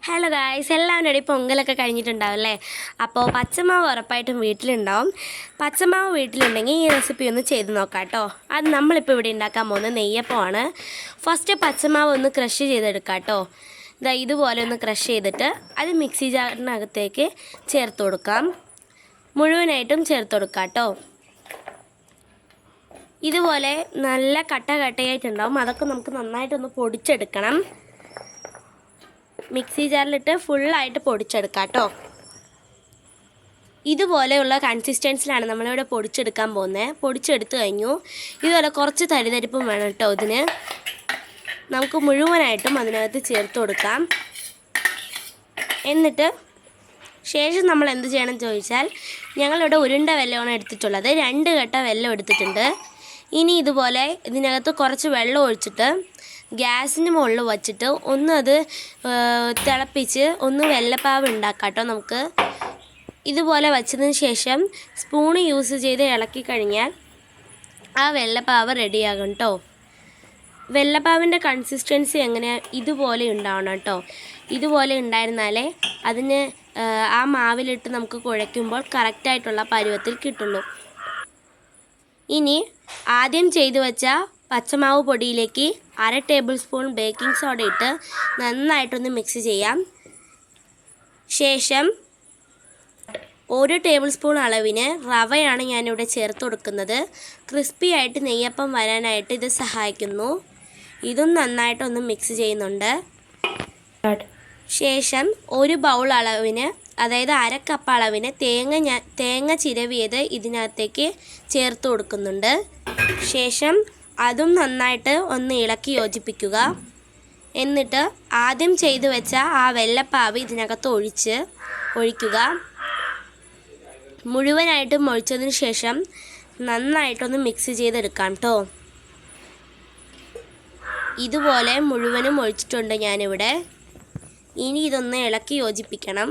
Hello guys, എല്ലാവരും പൊങ്കലൊക്കെ കഴിഞ്ഞിട്ടുണ്ടാവും. അപ്പോൾ പച്ചമാവ് ഉറപ്പായിട്ടും വീട്ടിലുണ്ടാവും. പച്ചമാവ് വീട്ടിലുണ്ടെങ്കിൽ ഈ റെസിപ്പി ഒന്ന് ചെയ്ത് നോക്കാം കേട്ടോ. അത് നമ്മളിപ്പോൾ ഇവിടെ ഉണ്ടാക്കാൻ പോകുന്നത് നെയ്യപ്പമാണ്. ഫസ്റ്റ് പച്ചമാവ് ഒന്ന് ക്രഷ് ചെയ്തെടുക്കാം കേട്ടോ. ഇതുപോലെ ഒന്ന് ക്രഷ് ചെയ്തിട്ട് അത് മിക്സി ജാറിനകത്തേക്ക് ചേർത്ത് കൊടുക്കാം. മുഴുവനായിട്ടും ചേർത്ത് കൊടുക്കാം കേട്ടോ. ഇതുപോലെ നല്ല കട്ടയായിട്ടുണ്ടാവും. അതൊക്കെ നമുക്ക് നന്നായിട്ടൊന്ന് പൊടിച്ചെടുക്കണം. മിക്സി ജാറിലിട്ട് ഫുള്ളായിട്ട് പൊടിച്ചെടുക്കാം കേട്ടോ. ഇതുപോലെയുള്ള കൺസിസ്റ്റൻസിലാണ് നമ്മളിവിടെ പൊടിച്ചെടുക്കാൻ പോകുന്നത്. പൊടിച്ചെടുത്ത് കഴിഞ്ഞു. ഇതുപോലെ കുറച്ച് തരിതരിപ്പും വേണം കേട്ടോ. ഇതിന് നമുക്ക് മുഴുവനായിട്ടും അതിനകത്ത് ചേർത്ത് കൊടുക്കാം. എന്നിട്ട് ശേഷം നമ്മൾ എന്ത് ചെയ്യണം ചോദിച്ചാൽ, ഞങ്ങളിവിടെ ഉരുണ്ട വെല്ലമാണ് എടുത്തിട്ടുള്ളത്. 2 കട്ട വെല്ലം എടുത്തിട്ടുണ്ട്. ഇനി ഇതുപോലെ ഇതിനകത്ത് കുറച്ച് വെള്ളം ഒഴിച്ചിട്ട് ഗ്യാസിന് മുകളിൽ വച്ചിട്ട് അത് തിളപ്പിച്ച് വെള്ളപ്പാവ് ഉണ്ടാക്കാം കേട്ടോ. നമുക്ക് ഇതുപോലെ വച്ചതിന് ശേഷം സ്പൂണ് യൂസ് ചെയ്ത് ഇളക്കി കഴിഞ്ഞാൽ ആ വെള്ളപ്പാവ് റെഡിയാകും കേട്ടോ. വെള്ളപ്പാവിൻ്റെ കൺസിസ്റ്റൻസി എങ്ങനെയാണ്? ഇതുപോലെ ഉണ്ടാവണം കേട്ടോ. ഇതുപോലെ ഉണ്ടായിരുന്നാലേ അതിന് ആ മാവിലിട്ട് നമുക്ക് കുഴയ്ക്കുമ്പോൾ കറക്റ്റായിട്ടുള്ള പരുവത്തിൽ കിട്ടുള്ളൂ. ഇനി ആദ്യം ചെയ്തു വച്ച പച്ചമാവ് പൊടിയിലേക്ക് 1/2 ടേബിൾ സ്പൂൺ ബേക്കിംഗ് സോഡ ഇട്ട് നന്നായിട്ടൊന്ന് മിക്സ് ചെയ്യാം. ശേഷം 1 ടേബിൾ സ്പൂൺ അളവിന് റവയാണ് ഞാനിവിടെ ചേർത്ത് കൊടുക്കുന്നത്. ക്രിസ്പി ആയിട്ട് നെയ്യപ്പം വരാനായിട്ട് ഇത് സഹായിക്കുന്നു. ഇതും നന്നായിട്ടൊന്ന് മിക്സ് ചെയ്യുന്നുണ്ട്. ശേഷം 1 ബൗൾ അളവിന്, അതായത് 1/2 കപ്പ് അളവിന് തേങ്ങ ചിരവിയത് ഇതിനകത്തേക്ക് ചേർത്ത് കൊടുക്കുന്നുണ്ട്. ശേഷം അതും നന്നായിട്ട് ഒന്ന് ഇളക്കി യോജിപ്പിക്കുക. എന്നിട്ട് ആദ്യം ചെയ്തു വെച്ച ആ വെള്ളപ്പാവ് ഇതിനകത്ത് ഒഴിക്കുക. മുഴുവനായിട്ടും ഒഴിച്ചതിന് ശേഷം നന്നായിട്ടൊന്ന് മിക്സ് ചെയ്തെടുക്കാം കേട്ടോ. ഇതുപോലെ മുഴുവനും ഒഴിച്ചിട്ടുണ്ട് ഞാനിവിടെ. ഇനി ഇതൊന്ന് ഇളക്കി യോജിപ്പിക്കണം.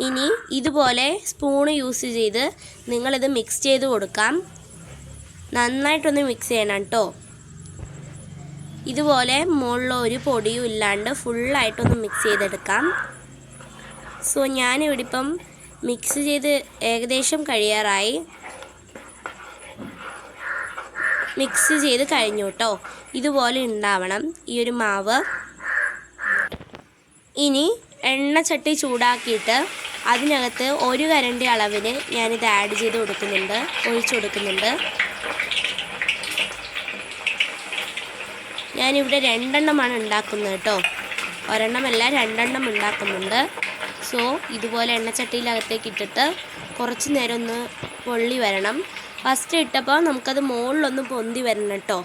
ഇനി ഇതുപോലെ സ്പൂണ് യൂസ് ചെയ്ത് നിങ്ങളിത് മിക്സ് ചെയ്ത് കൊടുക്കാം. നന്നായിട്ടൊന്ന് മിക്സ് ചെയ്യണം കേട്ടോ. ഇതുപോലെ മുകളിൽ ഒരു പൊടിയും ഇല്ലാണ്ട് ഫുള്ളായിട്ടൊന്ന് മിക്സ് ചെയ്തെടുക്കാം. സോ ഞാനിവിടെ ഇപ്പം മിക്സ് ചെയ്ത് ഏകദേശം കഴിയാറായി. മിക്സ് ചെയ്ത് കഴിഞ്ഞു കേട്ടോ. ഇതുപോലെ ഉണ്ടാവണം ഈ ഒരു മാവ്. ഇനി എണ്ണച്ചട്ടി ചൂടാക്കിയിട്ട് അതിനകത്ത് 1 കരണ്ടി അളവിന് ഞാനിത് ആഡ് ചെയ്ത് ഒഴിച്ചു കൊടുക്കുന്നുണ്ട്. ഞാനിവിടെ 2 എണ്ണമാണ് ഉണ്ടാക്കുന്നത് കേട്ടോ. ഒരെണ്ണമല്ല, 2 എണ്ണം ഉണ്ടാക്കുന്നുണ്ട്. സോ ഇതുപോലെ എണ്ണച്ചട്ടിയിലകത്തേക്ക് ഇട്ടിട്ട് കുറച്ച് നേരം ഒന്ന് പൊള്ളി വരണം. ഫസ്റ്റ് ഇട്ടപ്പോൾ നമുക്കത് മുകളിലൊന്ന് പൊന്തി വരണം കേട്ടോ.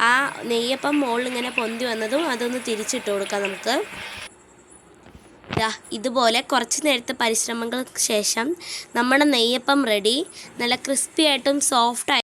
ആ നെയ്യപ്പം മുകളിൽ ഇങ്ങനെ പൊന്തി വന്നതും അതൊന്ന് തിരിച്ചിട്ട് കൊടുക്കാം നമുക്ക്. ഇതുപോലെ കുറച്ച് നേരത്തെ പരിശ്രമങ്ങൾക്ക് ശേഷം നമ്മുടെ നെയ്യപ്പം റെഡി. നല്ല ക്രിസ്പി ആയിട്ടും സോഫ്റ്റ്